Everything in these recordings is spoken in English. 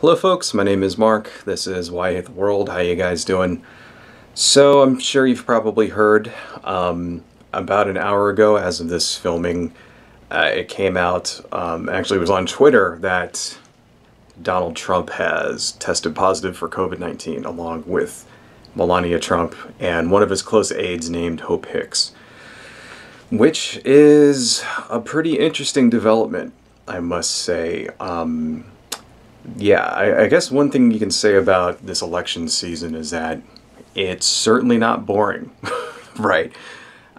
Hello folks, my name is Mark. This is Why I Hate the World. How you guys doing? So I'm sure you've probably heard about an hour ago as of this filming, it came out, actually it was on Twitter, that Donald Trump has tested positive for COVID-19 along with Melania Trump and one of his close aides named Hope Hicks, which is a pretty interesting development, I must say. Yeah, I guess one thing you can say about this election season is that it's certainly not boring, right?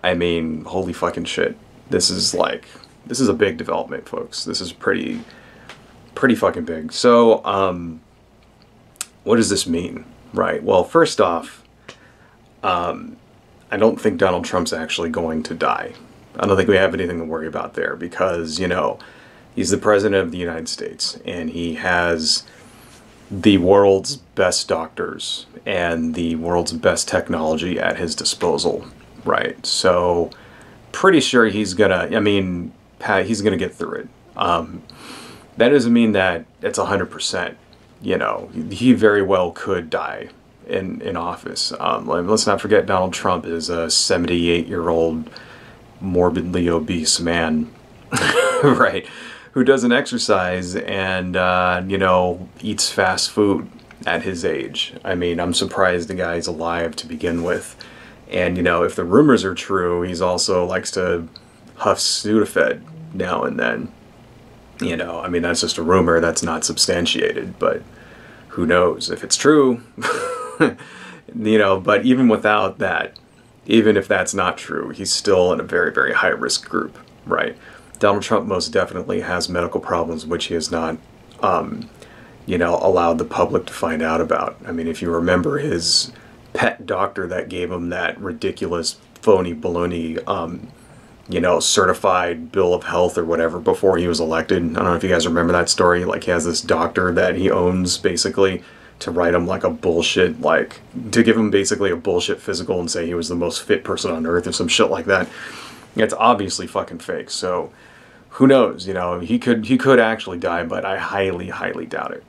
I mean, holy fucking shit. This is a big development, folks. This is pretty fucking big. So, what does this mean, right? Well, first off, I don't think Donald Trump's actually going to die. I don't think we have anything to worry about there because, you know, he's the president of the United States, and he has the world's best doctors and the world's best technology at his disposal, right? So, pretty sure he's gonna, he's gonna get through it. That doesn't mean that it's 100%, you know, he very well could die in office. Let's not forget Donald Trump is a 78-year-old morbidly obese man, right? Who doesn't exercise and, you know, eats fast food at his age. I mean, I'm surprised the guy's alive to begin with. And, you know, if the rumors are true, he's also likes to huff Sudafed now and then. You know, I mean, that's just a rumor that's not substantiated, but who knows if it's true. You know, but even without that, even if that's not true, he's still in a very, very high-risk group, right? Donald Trump most definitely has medical problems which he has not, you know, allowed the public to find out about. I mean, if you remember his pet doctor that gave him that ridiculous phony baloney, you know, certified bill of health or whatever before he was elected. I don't know if you guys remember that story. Like, he has this doctor that he owns, basically, to write him like a bullshit, like, to give him basically a bullshit physical and say he was the most fit person on earth or some shit like that. It's obviously fucking fake, so who knows, you know, he could actually die, but I highly, highly doubt it.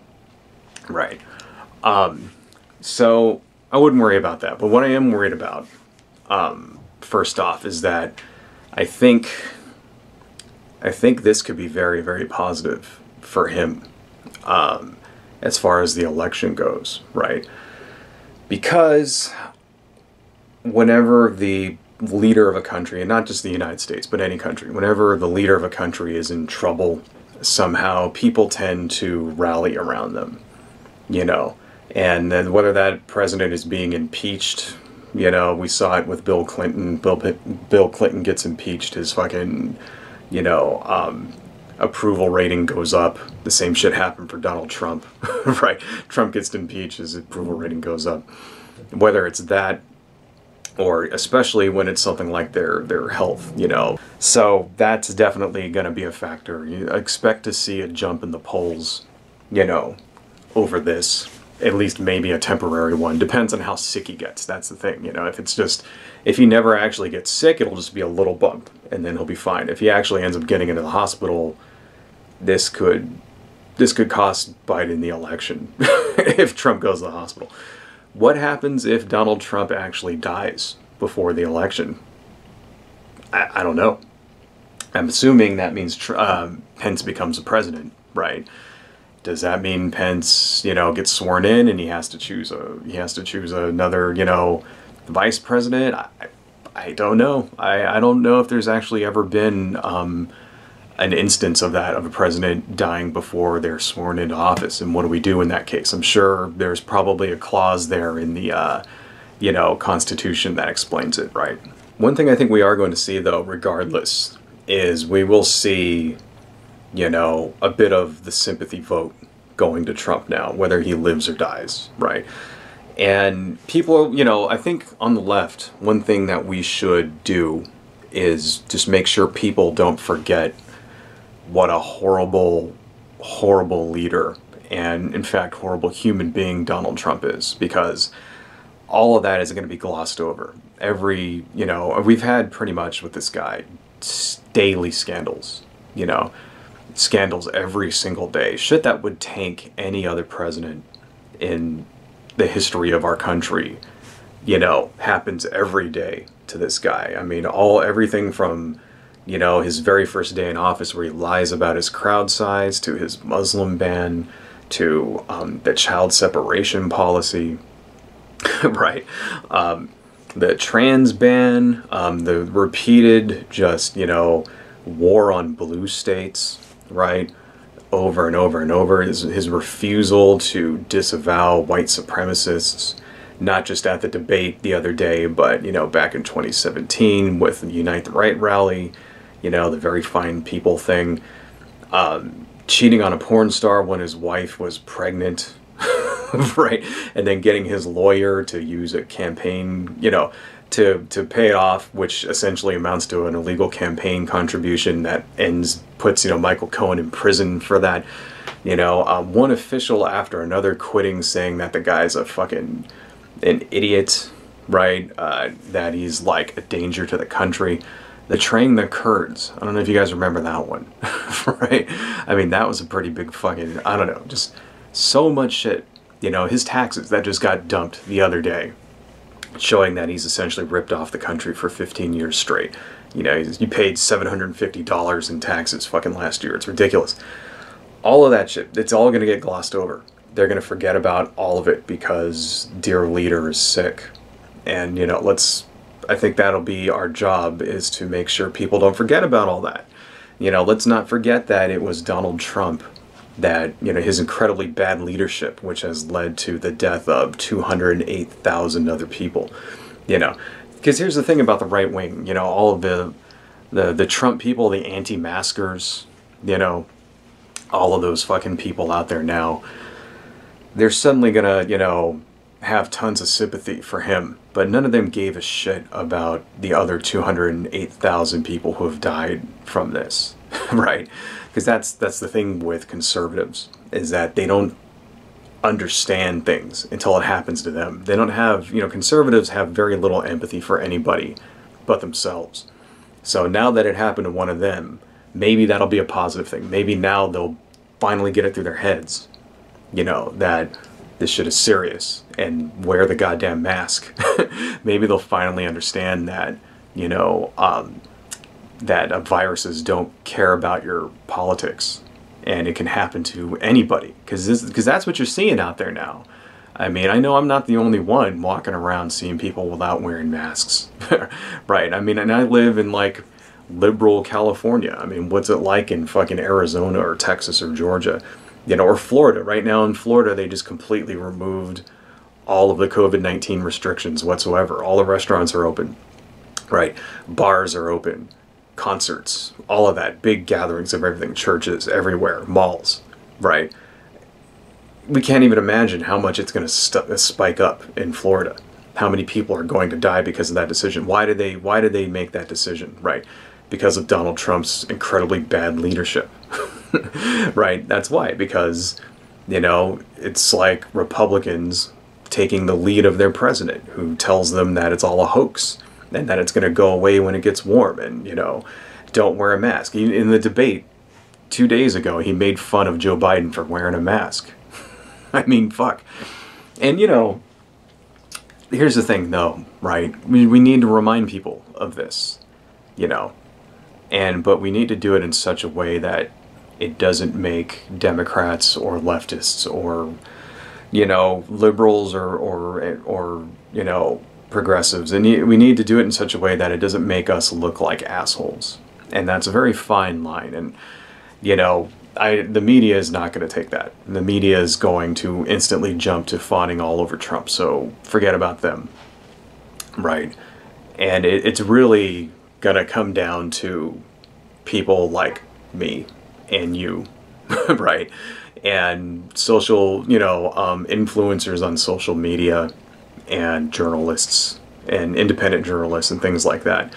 Right. So I wouldn't worry about that. But what I am worried about, first off, is that I think this could be very, very positive for him, as far as the election goes, right? Because whenever the leader of a country, and not just the United States, but any country, whenever the leader of a country is in trouble, somehow people tend to rally around them, you know, and then whether that president is being impeached, you know, we saw it with Bill Clinton. Bill Clinton gets impeached, his fucking, you know, approval rating goes up. The same shit happened for Donald Trump, right? Trump gets impeached, his approval rating goes up. Whether it's that, or especially when it's something like their health, you know. So that's definitely going to be a factor. You expect to see a jump in the polls, you know, over this. At least maybe a temporary one. Depends on how sick he gets. That's the thing, you know. If he never actually gets sick, it'll just be a little bump, and then he'll be fine. If he actually ends up getting into the hospital, this could cost Biden the election if Trump goes to the hospital. What happens if Donald Trump actually dies before the election? I don't know. I'm assuming that means Pence becomes a president, right? Does that mean Pence, you know, gets sworn in and he has to choose another, you know, vice president? I don't know. I don't know if there's actually ever been an instance of that, of a president dying before they're sworn into office. And what do we do in that case? I'm sure there's probably a clause there in the, you know, Constitution that explains it, right? One thing I think we are going to see, though, regardless, is we will see, you know, a bit of the sympathy vote going to Trump now, whether he lives or dies, right? And people, you know, I think on the left, one thing that we should do is just make sure people don't forget what a horrible, horrible leader and, in fact, horrible human being Donald Trump is, because all of that is going to be glossed over. You know, we've had pretty much with this guy daily scandals, you know. scandals every single day. Shit that would tank any other president in the history of our country, you know, happens every day to this guy. I mean, everything from, you know, his very first day in office where he lies about his crowd size, to his Muslim ban, to the child separation policy, right? The trans ban, the repeated just, you know, war on blue states, right? Over and over and over. His refusal to disavow white supremacists, not just at the debate the other day, but, you know, back in 2017 with the Unite the Right rally, you know, the Very Fine People thing, cheating on a porn star when his wife was pregnant, right? And then getting his lawyer to use a campaign, you know, to pay it off, which essentially amounts to an illegal campaign contribution that puts, you know, Michael Cohen in prison for that. You know, one official after another quitting, saying that the guy's an idiot, right? That he's like a danger to the country. Betraying the Kurds. I don't know if you guys remember that one, right? I mean, that was a pretty big fucking, I don't know, just so much shit. You know, his taxes that just got dumped the other day, showing that he's essentially ripped off the country for 15 years straight. You know, he paid $750 in taxes fucking last year. It's ridiculous. All of that shit, it's all going to get glossed over. They're going to forget about all of it because dear leader is sick. And, you know, I think that'll be our job, is to make sure people don't forget about all that. You know, let's not forget that it was Donald Trump that, you know, his incredibly bad leadership, which has led to the death of 208,000 other people, you know. Because here's the thing about the right wing, you know, all of the Trump people, the anti-maskers, you know, all of those fucking people out there now, they're suddenly gonna, you know, have tons of sympathy for him, but none of them gave a shit about the other 208,000 people who have died from this, right? Because that's the thing with conservatives, is that they don't understand things until it happens to them. They don't have, you know, conservatives have very little empathy for anybody but themselves. So now that it happened to one of them, maybe that'll be a positive thing. Maybe now they'll finally get it through their heads, you know, that this shit is serious, and wear the goddamn mask. Maybe they'll finally understand that, you know, that viruses don't care about your politics, and it can happen to anybody, because that's what you're seeing out there now. I mean, I know I'm not the only one walking around seeing people without wearing masks, right? I mean, and I live in like liberal California. I mean, what's it like in fucking Arizona or Texas or Georgia, you know, or Florida? Right now in Florida, they just completely removed all of the COVID-19 restrictions whatsoever. All the restaurants are open, right? Bars are open, concerts, all of that, big gatherings of everything, churches everywhere, malls, right? We can't even imagine how much it's going to spike up in Florida. How many people are going to die because of that decision? Why did they make that decision, right? Because of Donald Trump's incredibly bad leadership, right? That's why. Because, you know, it's like Republicans taking the lead of their president, who tells them that it's all a hoax and that it's going to go away when it gets warm, and, you know, don't wear a mask. In the debate 2 days ago, he made fun of Joe Biden for wearing a mask. I mean, fuck. And, you know, here's the thing, though, right? We need to remind people of this, you know, but we need to do it in such a way that it doesn't make Democrats or leftists or, you know, liberals or you know, progressives, and we need to do it in such a way that it doesn't make us look like assholes. And that's a very fine line. And, you know, the media is not going to take that. The media is going to instantly jump to fawning all over Trump, so forget about them, right? And it's really going to come down to people like me and you, right? And social, you know, influencers on social media, and journalists and independent journalists and things like that.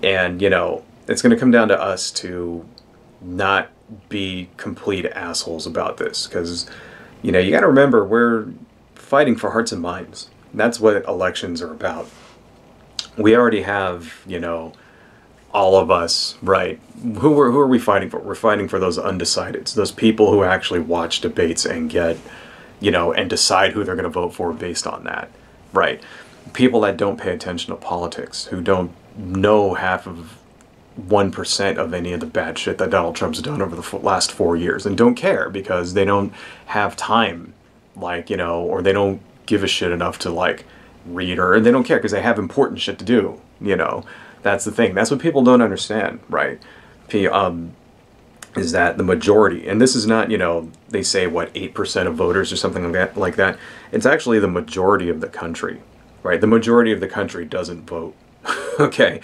And, you know, it's going to come down to us to not be complete assholes about this, because, you know, you got to remember, we're fighting for hearts and minds. That's what elections are about. We already have, you know, all of us, right? Who are we fighting for? We're fighting for those undecideds, those people who actually watch debates and get, you know, and decide who they're going to vote for based on that, right? People that don't pay attention to politics, who don't know half of 1% of any of the bad shit that Donald Trump's done over the last 4 years, and don't care because they don't have time, like, you know, or they don't give a shit enough to, like, read, or they don't care because they have important shit to do, you know. That's the thing. That's what people don't understand, right? Is that the majority, and this is not, you know, they say, what, 8% of voters or something like that. It's actually the majority of the country, right? The majority of the country doesn't vote. Okay,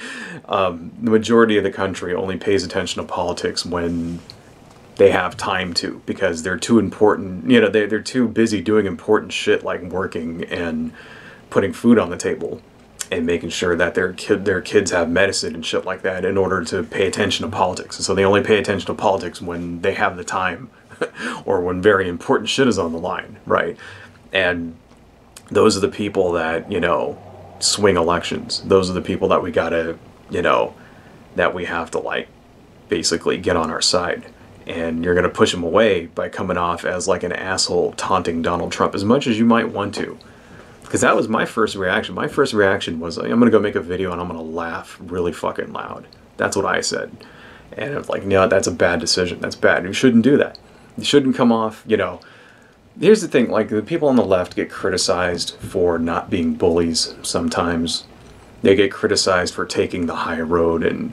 the majority of the country only pays attention to politics when they have time to, because they're too important, you know, they're too busy doing important shit like working and putting food on the table and making sure that their kids have medicine and shit like that in order to pay attention to politics. And so they only pay attention to politics when they have the time or when very important shit is on the line, right? And those are the people that, you know, swing elections. Those are the people that we gotta, you know, that we have to, like, basically get on our side. And you're gonna push them away by coming off as like an asshole taunting Donald Trump as much as you might want to. Because that was my first reaction. My first reaction was, I'm gonna go make a video and I'm gonna laugh really fucking loud. That's what I said. And I was like, no, that's a bad decision. That's bad. You shouldn't do that. You shouldn't come off, you know. Here's the thing, like, the people on the left get criticized for not being bullies sometimes. They get criticized for taking the high road, and,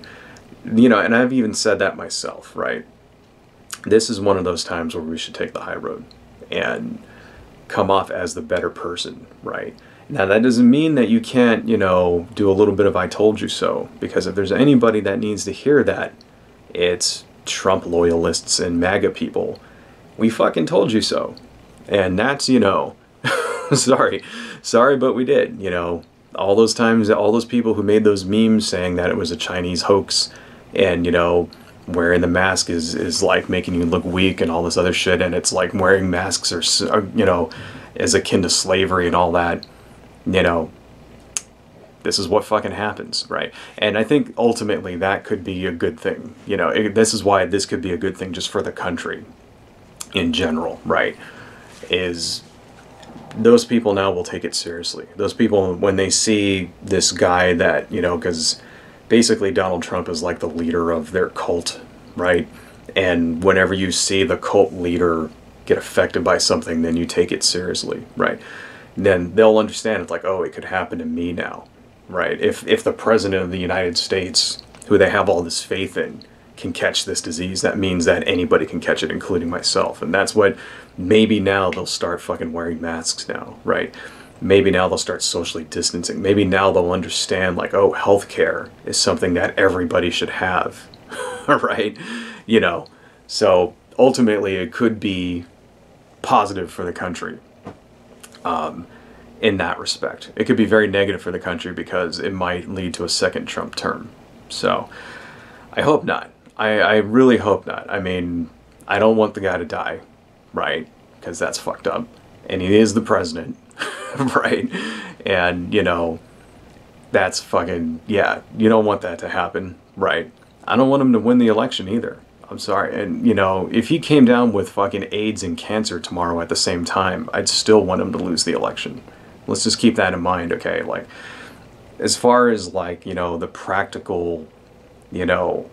you know, and I've even said that myself, right? This is one of those times where we should take the high road and come off as the better person, right? Now, that doesn't mean that you can't, you know, do a little bit of I told you so, because if there's anybody that needs to hear that, it's Trump loyalists and MAGA people. We fucking told you so. And that's, you know, sorry, but we did, you know, all those times, all those people who made those memes saying that it was a Chinese hoax and, you know, wearing the mask is like making you look weak and all this other shit, and it's like wearing masks are, you know, is akin to slavery and all that, you know, this is what fucking happens, right? And I think ultimately that could be a good thing, you know, this is why this could be a good thing just for the country in general, right? Is those people now will take it seriously. Those people, when they see this guy that, you know, because basically Donald Trump is like the leader of their cult, right? And whenever you see the cult leader get affected by something, then you take it seriously, right? And then they'll understand it's like, oh, it could happen to me now, right? If the president of the United States, who they have all this faith in, can catch this disease, that means that anybody can catch it, including myself. And that's what, maybe now they'll start fucking wearing masks now, right? Maybe now they'll start socially distancing. Maybe now they'll understand, like, oh, healthcare is something that everybody should have, right? You know, so ultimately it could be positive for the country in that respect. It could be very negative for the country because it might lead to a second Trump term. So I hope not. I really hope not. I mean, I don't want the guy to die, right? Because that's fucked up. And he is the president, right? And, you know, that's fucking, yeah, you don't want that to happen, right? I don't want him to win the election either. I'm sorry. And, you know, if he came down with fucking AIDS and cancer tomorrow at the same time, I'd still want him to lose the election. Let's just keep that in mind, okay? Like, as far as, like, you know, the practical, you know,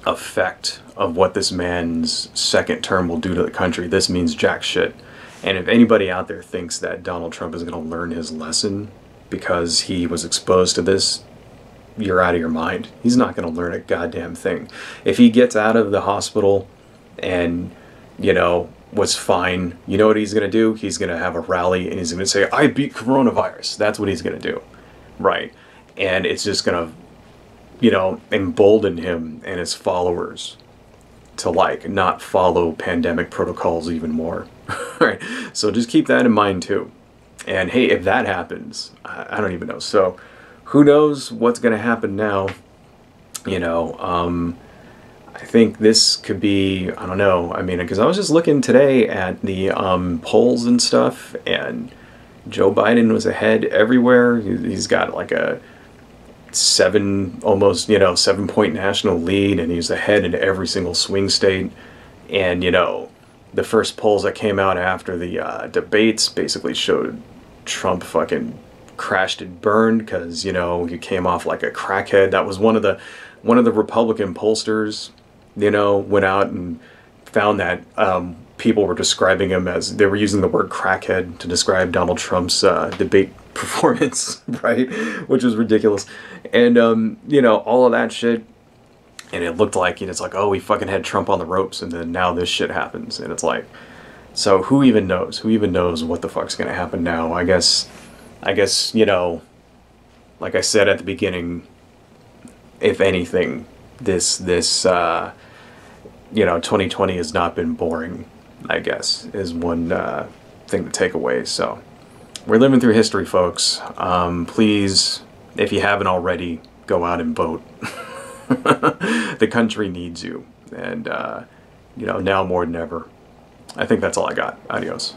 effect of what this man's second term will do to the country, this means jack shit. And if anybody out there thinks that Donald Trump is going to learn his lesson because he was exposed to this, you're out of your mind. He's not going to learn a goddamn thing. If he gets out of the hospital and, you know, was fine, you know what he's going to do? He's going to have a rally and he's going to say, I beat coronavirus. That's what he's going to do, right? And it's just going to, you know, embolden him and his followers to, like, not follow pandemic protocols even more. Right? So just keep that in mind too. And hey, if that happens, I don't even know. So who knows what's going to happen now? You know, I think this could be, I don't know. I mean, because I was just looking today at the polls and stuff, and Joe Biden was ahead everywhere. He's got like a almost, 7-point national lead, and he's ahead in every single swing state. And, the first polls that came out after the debates basically showed Trump fucking crashed and burned because, he came off like a crackhead. That was one of the Republican pollsters, went out and found that people were describing him as, they were using the word crackhead to describe Donald Trump's debate performance, right? Which was ridiculous. And, all of that shit. And it looked like, it's like, oh, we fucking had Trump on the ropes, and then now this shit happens. And it's like, so who even knows? Who even knows what the fuck's gonna happen now? I guess, like I said at the beginning, if anything, this 2020 has not been boring, I guess, is one thing to take away. So we're living through history, folks. Please, if you haven't already, go out and vote. The country needs you, and now more than ever. I think that's all I got. Adios.